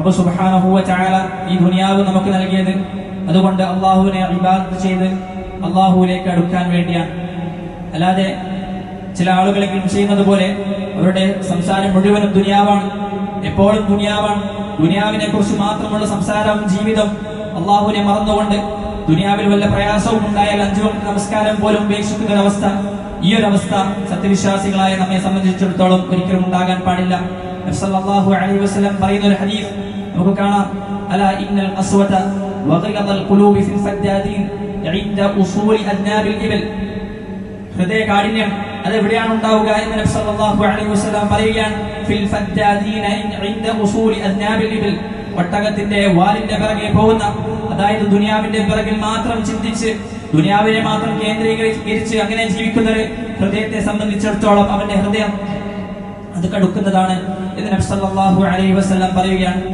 റബ്ബ് സുബ്ഹാനഹു വ തആല ഈ ദുനിയാവ് നമുക്ക് നൽകിയത് അതുകൊണ്ട് അള്ളാഹുവിനെ ഇബാദത്ത് ചെയ്ത് അള്ളാഹുവിലേക്ക് അടുക്കാൻ വേണ്ടിയാണ്. അല്ലാതെ ചില ആളുകളെങ്കിലും ചെയ്യുന്നത് പോലെ അവരുടെ സംസാരം മുഴുവനും ദുനിയാവാണ്, എപ്പോഴും ദുനിയാവാണ്, ദുനിയാവിനെ കുറിച്ച് മാത്രമുള്ള സംസാരം, ജീവിതം, അള്ളാഹുവിനെ മറന്നുകൊണ്ട് ദുനിയാവിൽ വല്ല പ്രയാസവും ഉണ്ടായാൽ 5 വക്ത് നമസ്കാരം പോലും ഉപേക്ഷിക്കുന്ന ഒരവസ്ഥ, ഈ ഒരു അവസ്ഥ സത്യവിശ്വാസികളായ നമ്മെ സംബന്ധിച്ചിടത്തോളം ഒരിക്കലും ഉണ്ടാകാൻ പാടില്ല. നബി സല്ലല്ലാഹു അലൈഹി വസല്ലം പറയുന്ന ഒരു ഹദീസ് നമുക്ക് കാണാം, അലാ ഇന്നൽ ഖസ്വത വഗിദൽ ഖുലൂബി ഫിൽ ഫദ്ദാദീൻ ഇൻദ ഉസൂലി അദ്നാബിൽ ഇബൽ. ഹൃദയ കാഠിന്യം അത് എവിടെയാണ് ഉണ്ടാവുക എന്ന് നബി സല്ലല്ലാഹു അലൈഹി വസല്ലം പറയുകയാണ്, ഫിൽ ഫദ്ദാദീന ഇൻദ ഉസൂലി അദ്നാബിൽ ഇബൽ. ഒട്ടകത്തിന്റെ വാലിന്റെ പിറകെ പോകുന്ന, അതായത് ദുനിയാവിന്റെ പിറകിൽ മാത്രം ചിന്തിച്ച് ദുനിയാവിനെ മാത്രം കേന്ദ്രീകരിച്ച് അങ്ങനെ ജീവിക്കുന്ന ഒരു ഹൃദയത്തെ സംബന്ധിച്ചിടത്തോളം അവന്റെ ഹൃദയം അത് കടുക്കുന്നതാണ് എന്ന് നബി സല്ലല്ലാഹു അലൈഹി വസല്ലം പറയുകയാണ്.